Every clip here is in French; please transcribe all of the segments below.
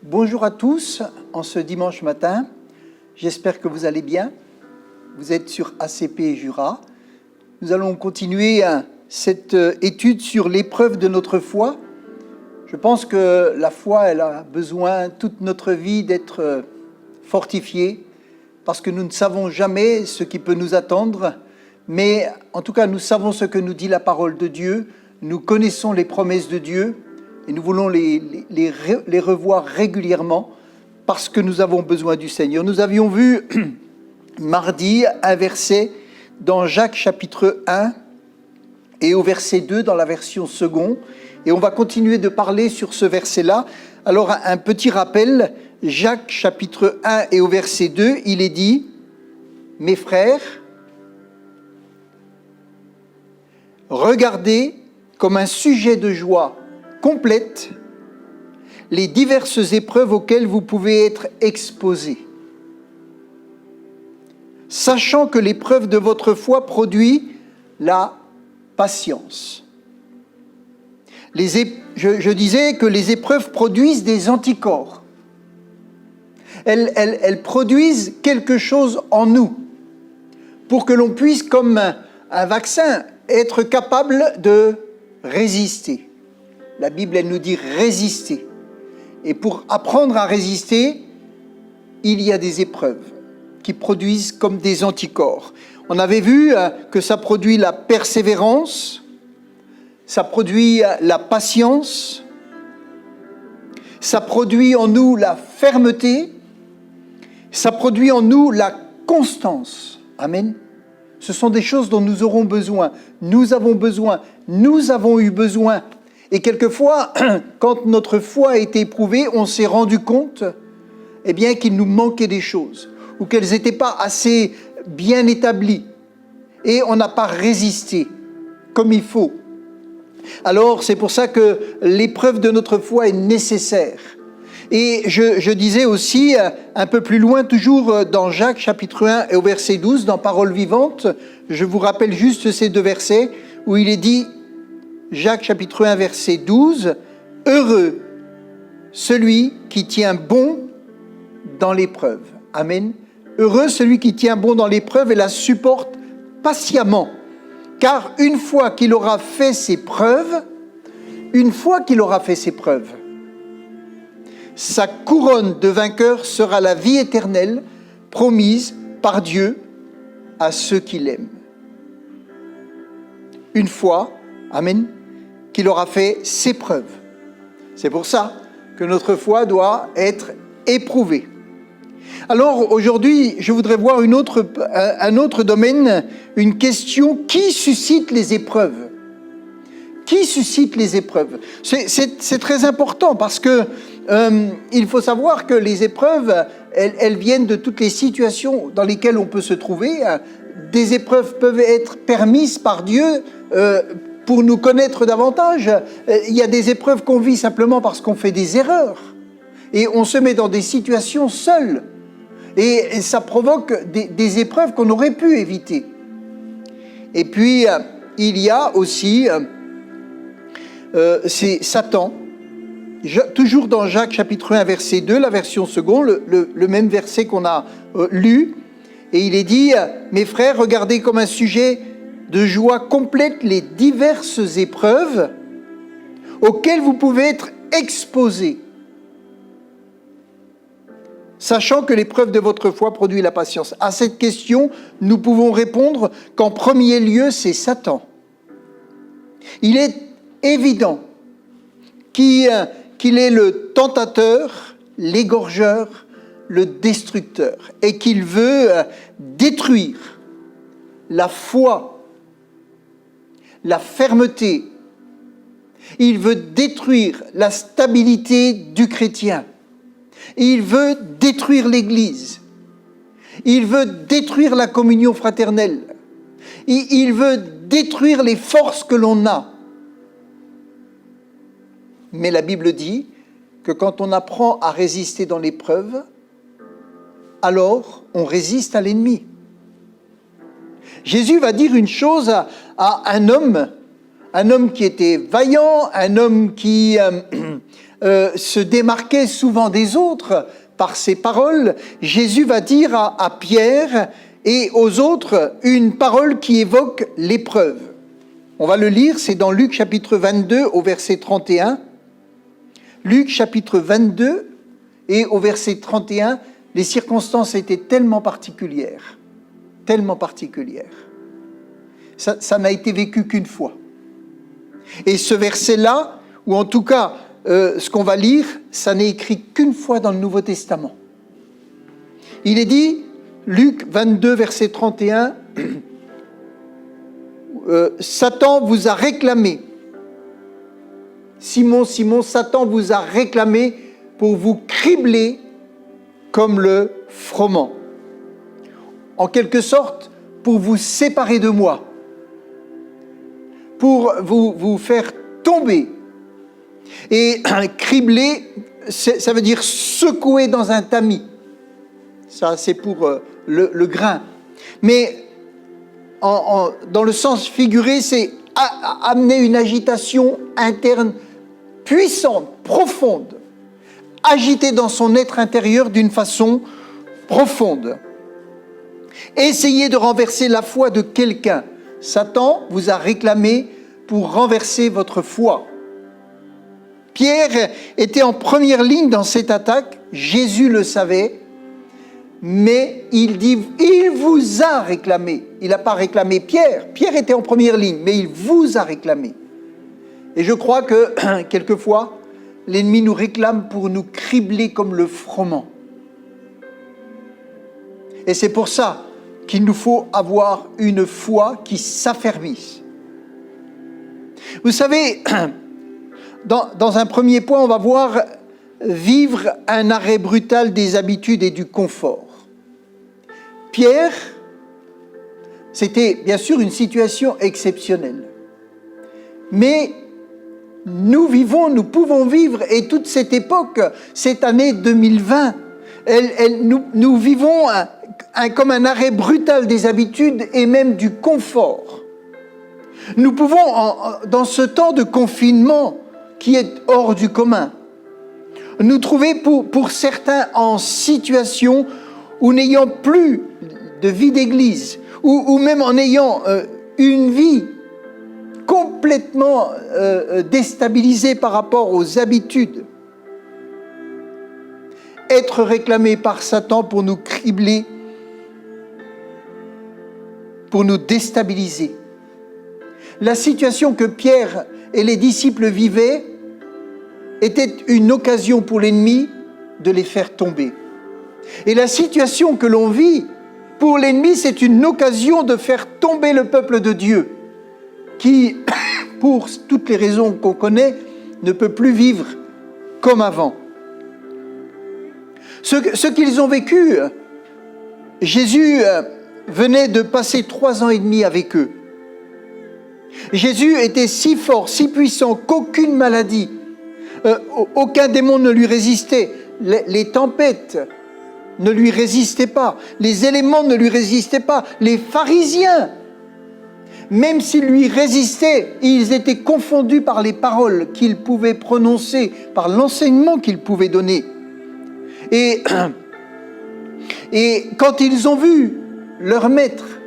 Bonjour à tous en ce dimanche matin. J'espère que vous allez bien. Vous êtes sur ACP Jura. Nous allons continuer cette étude sur l'épreuve de notre foi. Je pense que la foi, elle a besoin toute notre vie d'être fortifiée parce que nous ne savons jamais ce qui peut nous attendre. Mais en tout cas, nous savons ce que nous dit la parole de Dieu. Nous connaissons les promesses de Dieu. Et nous voulons les revoir régulièrement parce que nous avons besoin du Seigneur. Nous avions vu mardi un verset dans Jacques chapitre 1 et au verset 2 dans la version seconde. Et on va continuer de parler sur ce verset-là. Alors un petit rappel, Jacques chapitre 1 et au verset 2, il est dit « Mes frères, regardez comme un sujet de joie complète les diverses épreuves auxquelles vous pouvez être exposés, sachant que l'épreuve de votre foi produit la patience. » Je disais que les épreuves produisent des anticorps. Elles produisent quelque chose en nous pour que l'on puisse, comme un vaccin, être capable de résister. La Bible, elle nous dit résister. Et pour apprendre à résister, il y a des épreuves qui produisent comme des anticorps. On avait vu que ça produit la persévérance, ça produit la patience, ça produit en nous la fermeté, ça produit en nous la constance. Amen. Ce sont des choses dont nous aurons besoin. Nous avons besoin. Nous avons eu besoin. Et quelquefois, quand notre foi a été éprouvée, on s'est rendu compte qu'il nous manquait des choses ou qu'elles n'étaient pas assez bien établies. Et on n'a pas résisté comme il faut. Alors, c'est pour ça que l'épreuve de notre foi est nécessaire. Et je disais aussi, un peu plus loin, toujours dans Jacques chapitre 1 et au verset 12, dans Parole vivante, je vous rappelle juste ces deux versets où il est dit, Jacques chapitre 1 verset 12, « Heureux celui qui tient bon dans l'épreuve. » Amen. « Heureux celui qui tient bon dans l'épreuve et la supporte patiemment. Car une fois qu'il aura fait ses preuves, sa couronne de vainqueur sera la vie éternelle promise par Dieu à ceux qui l'aiment. » Une fois, amen, qu'il aura fait ses preuves. C'est pour ça que notre foi doit être éprouvée. Alors aujourd'hui, je voudrais voir un autre domaine, une question: qui suscite les épreuves ? Qui suscite les épreuves ? C'est très important parce que il faut savoir que les épreuves, elles viennent de toutes les situations dans lesquelles on peut se trouver. Des épreuves peuvent être permises par Dieu pour nous connaître davantage. Il y a des épreuves qu'on vit simplement parce qu'on fait des erreurs. Et on se met dans des situations seules. Et ça provoque des épreuves qu'on aurait pu éviter. Et puis, il y a aussi... c'est Satan, toujours dans Jacques chapitre 1 verset 2, la version seconde, le même verset qu'on a lu, et il est dit « Mes frères, regardez comme un sujet de joie complète les diverses épreuves auxquelles vous pouvez être exposés, sachant que l'épreuve de votre foi produit la patience. » À cette question, nous pouvons répondre qu'en premier lieu, c'est Satan. Il est évident qu'il est le tentateur, l'égorgeur, le destructeur, et qu'il veut détruire la foi, la fermeté. Il veut détruire la stabilité du chrétien. Il veut détruire l'Église. Il veut détruire la communion fraternelle. Il veut détruire les forces que l'on a. Mais la Bible dit que quand on apprend à résister dans l'épreuve, alors on résiste à l'ennemi. Jésus va dire une chose à un homme qui était vaillant, un homme qui se démarquait souvent des autres par ses paroles, Jésus va dire à Pierre et aux autres une parole qui évoque l'épreuve. On va le lire, c'est dans Luc chapitre 22 au verset 31. Luc chapitre 22 et au verset 31, les circonstances étaient tellement particulières. Ça n'a été vécu qu'une fois. Et ce verset-là, ou en tout cas ce qu'on va lire, ça n'est écrit qu'une fois dans le Nouveau Testament. Il est dit, Luc 22, verset 31, Satan vous a réclamé. Simon, Satan vous a réclamé pour vous cribler comme le froment. En quelque sorte, pour vous séparer de moi, pour vous faire tomber. Et cribler, ça veut dire secouer dans un tamis. Ça, c'est pour le grain. Mais dans le sens figuré, c'est amener une agitation interne puissante, profonde, agitée dans son être intérieur d'une façon profonde. Essayez de renverser la foi de quelqu'un. Satan vous a réclamé pour renverser votre foi. Pierre était en première ligne dans cette attaque, Jésus le savait, mais il dit, il vous a réclamé. Il n'a pas réclamé Pierre. Pierre était en première ligne, mais il vous a réclamé. Et je crois que, quelquefois, l'ennemi nous réclame pour nous cribler comme le froment. Et c'est pour ça qu'il nous faut avoir une foi qui s'affermisse. Vous savez, dans un premier point, on va voir vivre un arrêt brutal des habitudes et du confort. Pierre, c'était bien sûr une situation exceptionnelle. Mais nous pouvons vivre, et toute cette époque, cette année 2020, nous vivons comme un arrêt brutal des habitudes et même du confort. Nous pouvons, dans ce temps de confinement qui est hors du commun, nous trouver pour certains en situation où n'ayant plus de vie d'église, ou même en ayant une vie complètement déstabilisée par rapport aux habitudes, être réclamé par Satan pour nous cribler, pour nous déstabiliser. La situation que Pierre et les disciples vivaient était une occasion pour l'ennemi de les faire tomber. Et la situation que l'on vit pour l'ennemi, c'est une occasion de faire tomber le peuple de Dieu, qui, pour toutes les raisons qu'on connaît, ne peut plus vivre comme avant. Ce qu'ils ont vécu, Jésus venait de passer 3 ans et demi avec eux. Jésus était si fort, si puissant qu'aucune maladie, aucun démon ne lui résistait. Les tempêtes ne lui résistaient pas. Les éléments ne lui résistaient pas. Les pharisiens, même s'ils lui résistaient, ils étaient confondus par les paroles qu'il pouvait prononcer, par l'enseignement qu'il pouvait donner. Et quand ils ont vu leur maître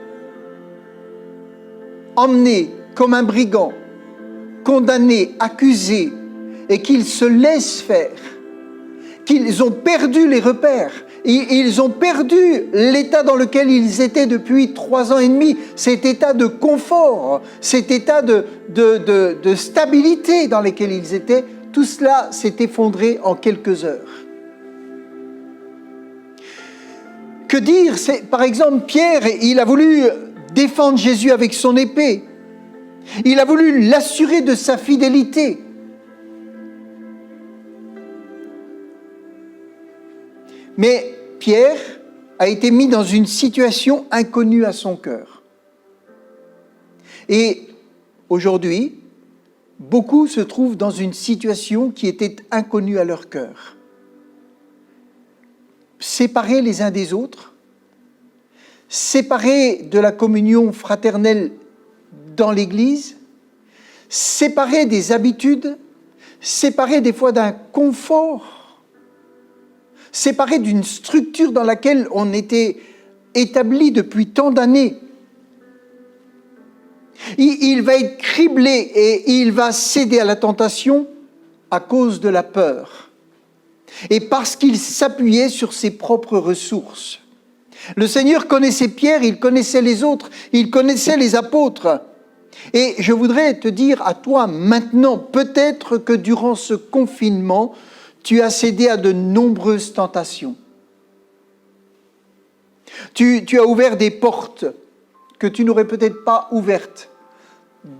emmené comme un brigand, condamné, accusé, et qu'ils se laissent faire, qu'ils ont perdu les repères, ils ont perdu l'état dans lequel ils étaient depuis 3 ans et demi, cet état de confort, cet état de stabilité dans lequel ils étaient, tout cela s'est effondré en quelques heures. Que dire? Par exemple, Pierre, il a voulu défendre Jésus avec son épée. Il a voulu l'assurer de sa fidélité. Mais Pierre a été mis dans une situation inconnue à son cœur. Et aujourd'hui, beaucoup se trouvent dans une situation qui était inconnue à leur cœur. Séparés les uns des autres, séparés de la communion fraternelle dans l'Église, séparés des habitudes, séparés des fois d'un confort, séparés d'une structure dans laquelle on était établi depuis tant d'années. Il va être criblé et il va céder à la tentation à cause de la peur. Et parce qu'il s'appuyait sur ses propres ressources. Le Seigneur connaissait Pierre, il connaissait les autres, il connaissait les apôtres. Et je voudrais te dire à toi maintenant, peut-être que durant ce confinement, tu as cédé à de nombreuses tentations. Tu as ouvert des portes que tu n'aurais peut-être pas ouvertes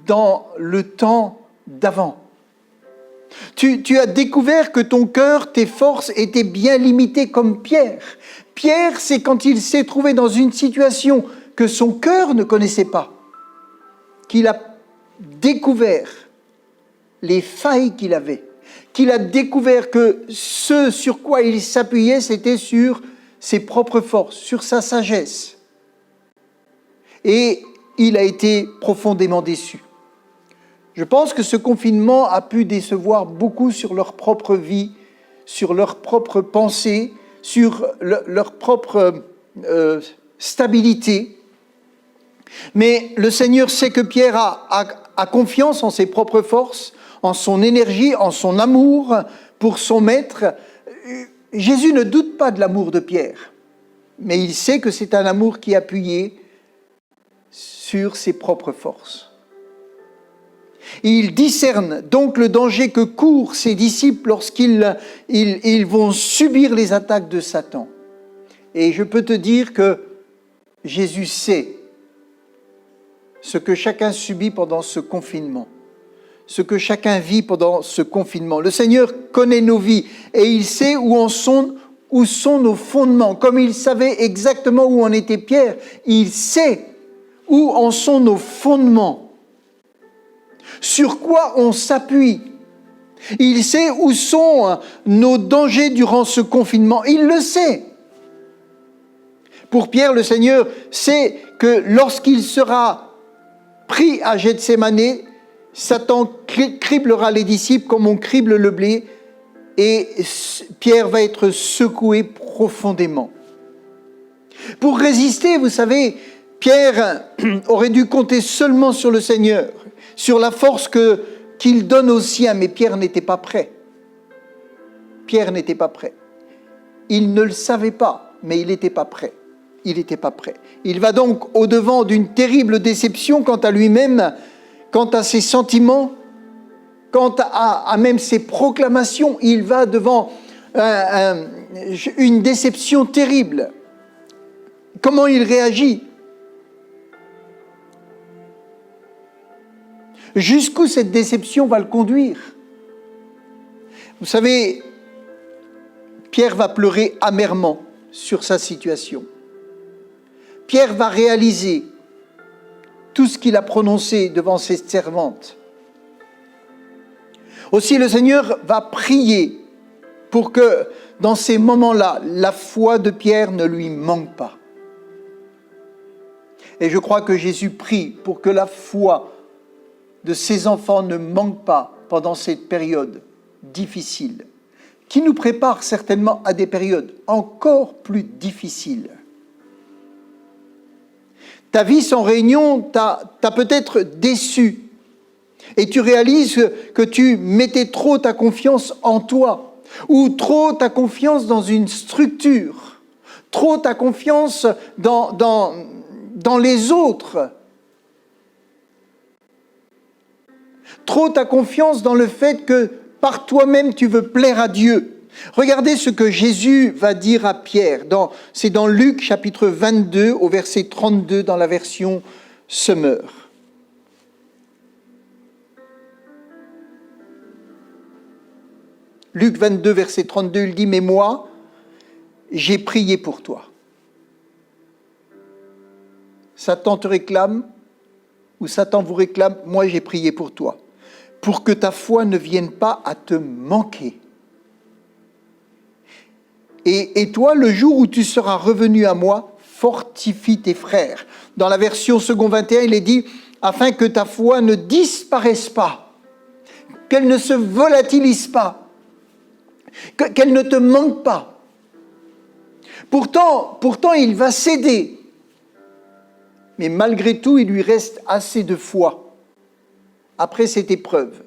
dans le temps d'avant. Tu as découvert que ton cœur, tes forces étaient bien limitées comme Pierre. Pierre, c'est quand il s'est trouvé dans une situation que son cœur ne connaissait pas, qu'il a découvert les failles qu'il avait, qu'il a découvert que ce sur quoi il s'appuyait, c'était sur ses propres forces, sur sa sagesse. Et il a été profondément déçu. Je pense que ce confinement a pu décevoir beaucoup sur leur propre vie, sur leurs propres pensées, sur leur propre stabilité. Mais le Seigneur sait que Pierre a confiance en ses propres forces, en son énergie, en son amour pour son maître. Jésus ne doute pas de l'amour de Pierre, mais il sait que c'est un amour qui est appuyé sur ses propres forces. Il discerne donc le danger que courent ses disciples lorsqu'ils vont subir les attaques de Satan. Et je peux te dire que Jésus sait ce que chacun subit pendant ce confinement, ce que chacun vit pendant ce confinement. Le Seigneur connaît nos vies et il sait où sont nos fondements. Comme il savait exactement où en était Pierre, il sait où en sont nos fondements. Sur quoi on s'appuie. Il sait où sont nos dangers durant ce confinement. Il le sait. Pour Pierre, le Seigneur sait que lorsqu'il sera pris à Gethsémanée, Satan criblera les disciples comme on crible le blé et Pierre va être secoué profondément. Pour résister, vous savez, Pierre aurait dû compter seulement sur le Seigneur, sur la force qu'il donne aux siens, mais Pierre n'était pas prêt. Pierre n'était pas prêt. Il ne le savait pas, mais il n'était pas prêt. Il n'était pas prêt. Il va donc au-devant d'une terrible déception quant à lui-même, quant à ses sentiments, quant à même ses proclamations. Il va devant une déception terrible. Comment il réagit ? Jusqu'où cette déception va le conduire ? Vous savez, Pierre va pleurer amèrement sur sa situation. Pierre va réaliser tout ce qu'il a prononcé devant ses servantes. Aussi, le Seigneur va prier pour que, dans ces moments-là, la foi de Pierre ne lui manque pas. Et je crois que Jésus prie pour que la foi de ses enfants ne manque pas pendant cette période difficile, qui nous prépare certainement à des périodes encore plus difficiles. Ta vie sans réunion t'a peut-être déçu et tu réalises que tu mettais trop ta confiance en toi ou trop ta confiance dans une structure, trop ta confiance dans les autres, trop ta confiance dans le fait que par toi-même tu veux plaire à Dieu. Regardez ce que Jésus va dire à Pierre. C'est dans Luc chapitre 22 au verset 32 dans la version Semeur. Luc 22 verset 32, il dit « Mais moi, j'ai prié pour toi. » Satan te réclame ou Satan vous réclame, moi j'ai prié pour toi, pour que ta foi ne vienne pas à te manquer. Et toi, le jour où tu seras revenu à moi, fortifie tes frères. Dans la version second 21, il est dit, afin que ta foi ne disparaisse pas. qu'elle ne se volatilise pas, qu'elle ne te manque pas. Pourtant, il va céder. Mais malgré tout, il lui reste assez de foi, après cette épreuve,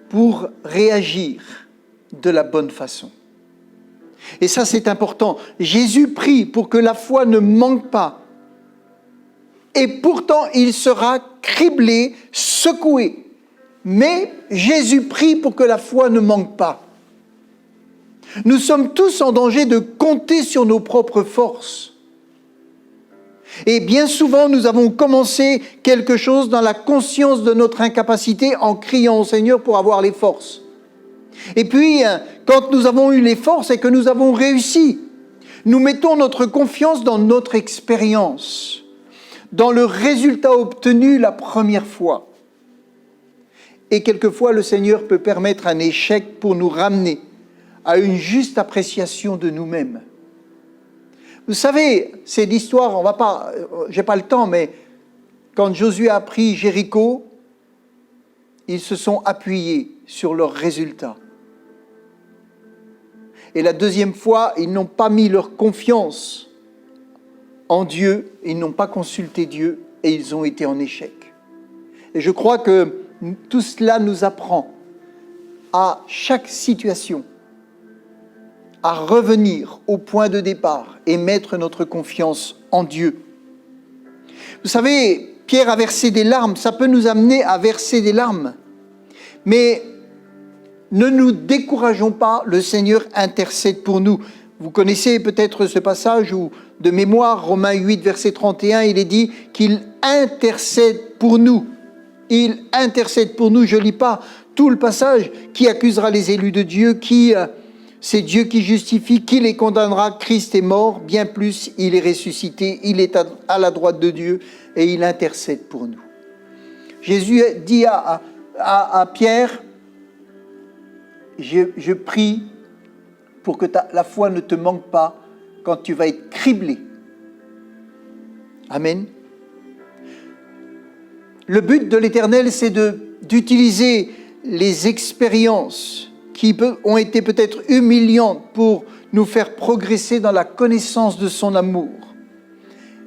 pour réagir de la bonne façon. Et ça, c'est important. Jésus prie pour que la foi ne manque pas. Et pourtant, il sera criblé, secoué. Mais Jésus prie pour que la foi ne manque pas. Nous sommes tous en danger de compter sur nos propres forces. Et bien souvent, nous avons commencé quelque chose dans la conscience de notre incapacité en criant au Seigneur pour avoir les forces. Et puis, quand nous avons eu les forces et que nous avons réussi, nous mettons notre confiance dans notre expérience, dans le résultat obtenu la première fois. Et quelquefois, le Seigneur peut permettre un échec pour nous ramener à une juste appréciation de nous-mêmes. Vous savez, c'est l'histoire, j'ai pas le temps, mais quand Josué a pris Jéricho, ils se sont appuyés sur leurs résultats. Et la deuxième fois, ils n'ont pas mis leur confiance en Dieu, ils n'ont pas consulté Dieu et ils ont été en échec. Et je crois que tout cela nous apprend à chaque situation à revenir au point de départ et mettre notre confiance en Dieu. Vous savez, Pierre a versé des larmes, ça peut nous amener à verser des larmes. Mais ne nous décourageons pas, le Seigneur intercède pour nous. Vous connaissez peut-être ce passage où, de mémoire, Romains 8, verset 31, il est dit qu'il intercède pour nous. Il intercède pour nous, je ne lis pas tout le passage, qui accusera les élus de Dieu, c'est Dieu qui justifie, qui les condamnera. Christ est mort, bien plus, il est ressuscité, il est à la droite de Dieu et il intercède pour nous. Jésus dit à Pierre, je prie pour que la foi ne te manque pas quand tu vas être criblé. Amen. Le but de l'Éternel, c'est d'utiliser les expériences qui ont été peut-être humiliantes pour nous faire progresser dans la connaissance de son amour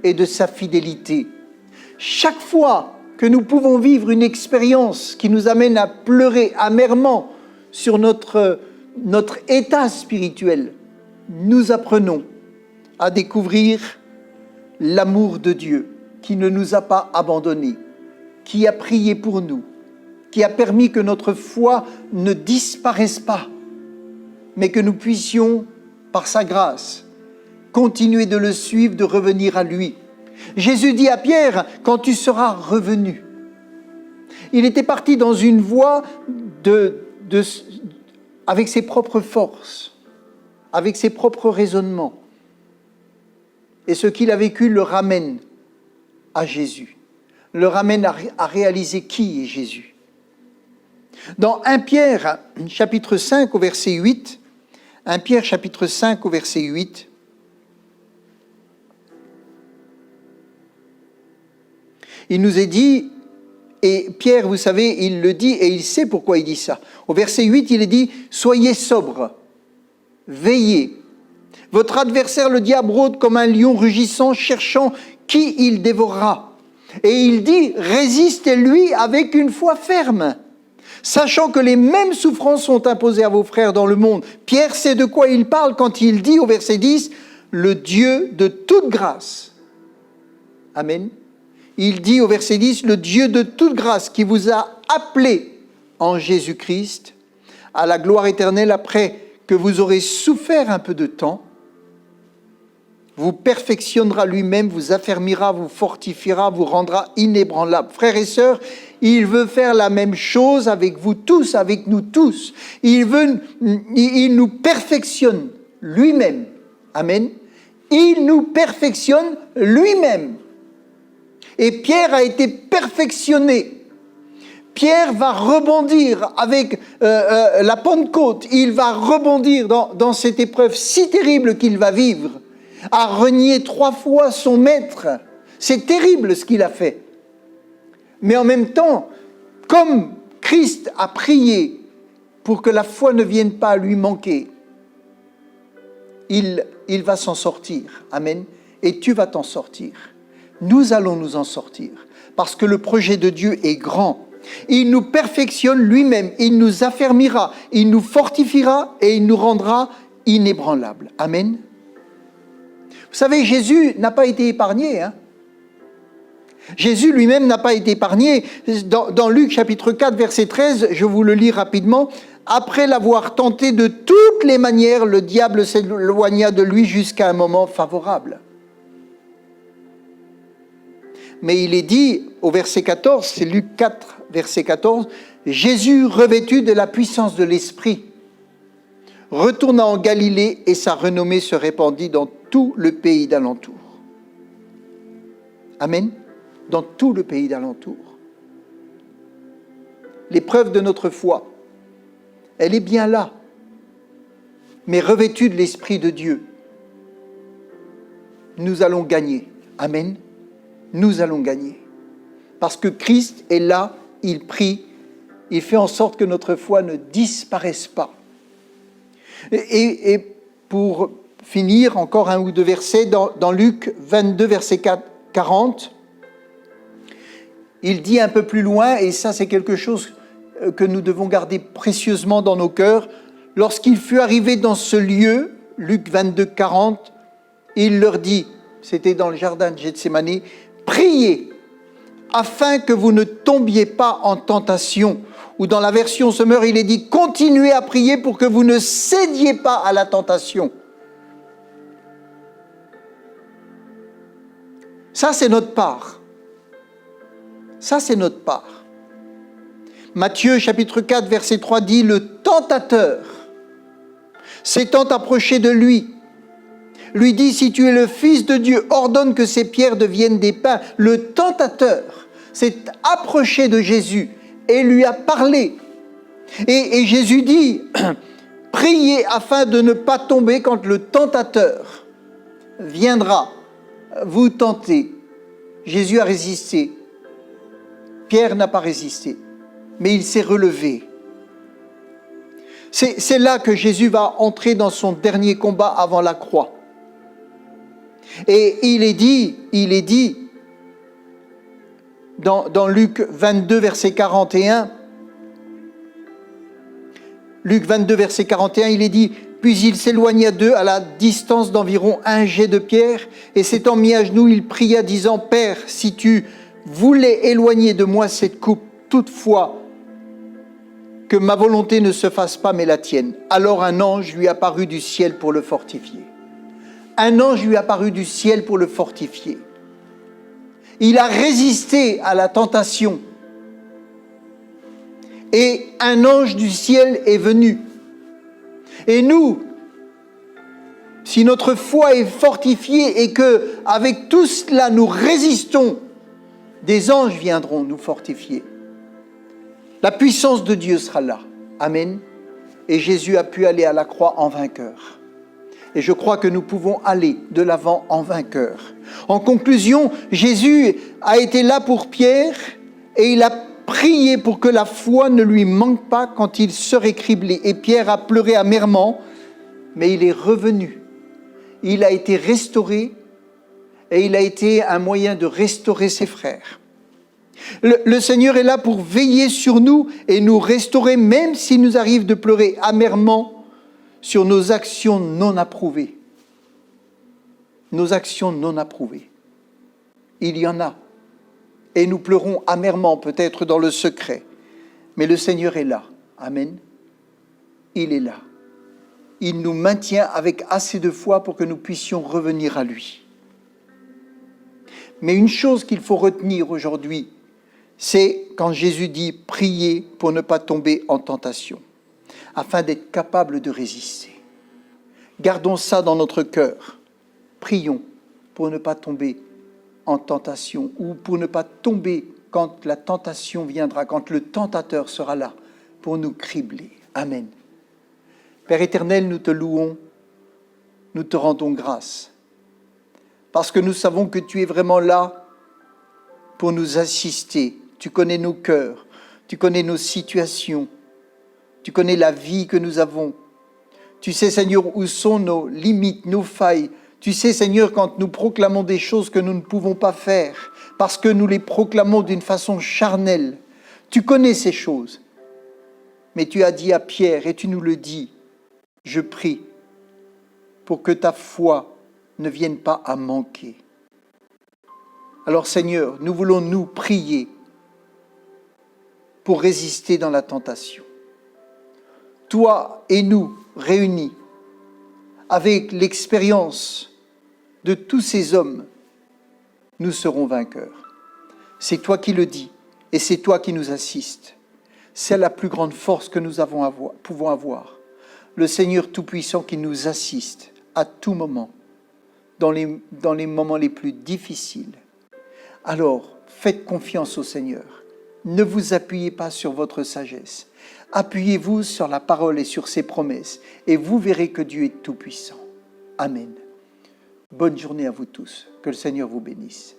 et de sa fidélité. Chaque fois que nous pouvons vivre une expérience qui nous amène à pleurer amèrement sur notre état spirituel, nous apprenons à découvrir l'amour de Dieu qui ne nous a pas abandonnés, qui a prié pour nous, qui a permis que notre foi ne disparaisse pas, mais que nous puissions, par sa grâce, continuer de le suivre, de revenir à lui. Jésus dit à Pierre, quand tu seras revenu. Il était parti dans une voie avec ses propres forces, avec ses propres raisonnements. Et ce qu'il a vécu le ramène à Jésus, le ramène à réaliser qui est Jésus. Dans 1 Pierre, chapitre 5, au verset 8, 1 Pierre, chapitre 5, au verset 8, il nous est dit, et Pierre, vous savez, il le dit et il sait pourquoi il dit ça. Au verset 8, il est dit, « Soyez sobres, veillez. Votre adversaire, le diable, rôde comme un lion rugissant, cherchant qui il dévorera. Et il dit, résistez-lui avec une foi ferme. Sachant que les mêmes souffrances sont imposées à vos frères dans le monde. » Pierre sait de quoi il parle quand il dit au verset 10, « Le Dieu de toute grâce. » Amen. Il dit au verset 10, « Le Dieu de toute grâce qui vous a appelés en Jésus-Christ à la gloire éternelle après que vous aurez souffert un peu de temps, vous perfectionnera lui-même, vous affermira, vous fortifiera, vous rendra inébranlable. » Frères et sœurs, il veut faire la même chose avec vous tous, avec nous tous. Il nous perfectionne lui-même. Amen. Il nous perfectionne lui-même. Et Pierre a été perfectionné. Pierre va rebondir avec la Pentecôte. Il va rebondir dans cette épreuve si terrible qu'il va vivre, à renier 3 fois son maître. C'est terrible ce qu'il a fait. Mais en même temps, comme Christ a prié pour que la foi ne vienne pas à lui manquer, il va s'en sortir. Amen. Et tu vas t'en sortir. Nous allons nous en sortir. Parce que le projet de Dieu est grand. Il nous perfectionne lui-même. Il nous affermira. Il nous fortifiera et il nous rendra inébranlables. Amen. Vous savez, Jésus n'a pas été épargné. Jésus lui-même n'a pas été épargné. Dans Luc chapitre 4, verset 13, je vous le lis rapidement. Après l'avoir tenté de toutes les manières, le diable s'éloigna de lui jusqu'à un moment favorable. Mais il est dit au verset 14, c'est Luc 4, verset 14, Jésus, revêtu de la puissance de l'Esprit, retourna en Galilée et sa renommée se répandit dans tout le pays d'alentour. Amen. Dans tout le pays d'alentour. L'épreuve de notre foi, elle est bien là, mais revêtue de l'Esprit de Dieu, nous allons gagner. Amen. Nous allons gagner. Parce que Christ est là, il prie, il fait en sorte que notre foi ne disparaisse pas. Et pour finir, encore un ou deux versets, dans Luc 22, verset 40, il dit un peu plus loin, et ça c'est quelque chose que nous devons garder précieusement dans nos cœurs, lorsqu'il fut arrivé dans ce lieu, Luc 22, 40, il leur dit, c'était dans le jardin de Gethsémani, priez afin que vous ne tombiez pas en tentation. Ou dans la version Semeur, il est dit, continuez à prier pour que vous ne cédiez pas à la tentation. Ça, c'est notre part. Ça, c'est notre part. Matthieu, chapitre 4, verset 3 dit, le tentateur, s'étant approché de lui dit, si tu es le Fils de Dieu, ordonne que ces pierres deviennent des pains. Le tentateur s'est approché de Jésus et lui a parlé. Et Jésus dit, priez afin de ne pas tomber quand le tentateur viendra vous tenter. Jésus a résisté. Pierre n'a pas résisté, mais il s'est relevé. C'est là que Jésus va entrer dans son dernier combat avant la croix. Et il est dit dans Luc 22, verset 41, Luc 22, verset 41, il est dit, puis il s'éloigna d'eux à la distance d'environ un jet de pierre, et s'étant mis à genoux, il pria, disant, Père, si tu voulais éloigner de moi cette coupe, toutefois, que ma volonté ne se fasse pas, mais la tienne. Alors un ange lui apparut du ciel pour le fortifier. Un ange lui apparut du ciel pour le fortifier. Il a résisté à la tentation. Et un ange du ciel est venu. Et nous, si notre foi est fortifiée et que, avec tout cela, nous résistons, des anges viendront nous fortifier. La puissance de Dieu sera là. Amen. Et Jésus a pu aller à la croix en vainqueur. Et je crois que nous pouvons aller de l'avant en vainqueur. En conclusion, Jésus a été là pour Pierre et il a prié pour que la foi ne lui manque pas quand il serait criblé. Et Pierre a pleuré amèrement, mais il est revenu. Il a été restauré et il a été un moyen de restaurer ses frères. Le Seigneur est là pour veiller sur nous et nous restaurer, même s'il nous arrive de pleurer amèrement sur nos actions non approuvées. Nos actions non approuvées. Il y en a. Et nous pleurons amèrement, peut-être dans le secret. Mais le Seigneur est là. Amen. Il est là. Il nous maintient avec assez de foi pour que nous puissions revenir à lui. Mais une chose qu'il faut retenir aujourd'hui, c'est quand Jésus dit « Priez pour ne pas tomber en tentation », afin d'être capable de résister. Gardons ça dans notre cœur. Prions pour ne pas tomber en tentation ou pour ne pas tomber quand la tentation viendra, quand le tentateur sera là pour nous cribler. Amen. Père éternel, nous te louons, nous te rendons grâce, parce que nous savons que tu es vraiment là pour nous assister. Tu connais nos cœurs, Tu connais nos situations. Tu connais la vie que nous avons. Tu sais, Seigneur, où sont nos limites, nos failles. Tu sais, Seigneur, quand nous proclamons des choses que nous ne pouvons pas faire, parce que nous les proclamons d'une façon charnelle. Tu connais ces choses. Mais tu as dit à Pierre, et tu nous le dis, je prie pour que ta foi ne vienne pas à manquer. Alors, Seigneur, nous voulons nous prier pour résister dans la tentation. Toi et nous, réunis, avec l'expérience de tous ces hommes, nous serons vainqueurs. C'est toi qui le dis et c'est toi qui nous assistes. C'est la plus grande force que nous pouvons avoir. Le Seigneur Tout-Puissant qui nous assiste à tout moment, dans les moments les plus difficiles. Alors, faites confiance au Seigneur. Ne vous appuyez pas sur votre sagesse. Appuyez-vous sur la parole et sur ses promesses, et vous verrez que Dieu est tout-puissant. Amen. Bonne journée à vous tous. Que le Seigneur vous bénisse.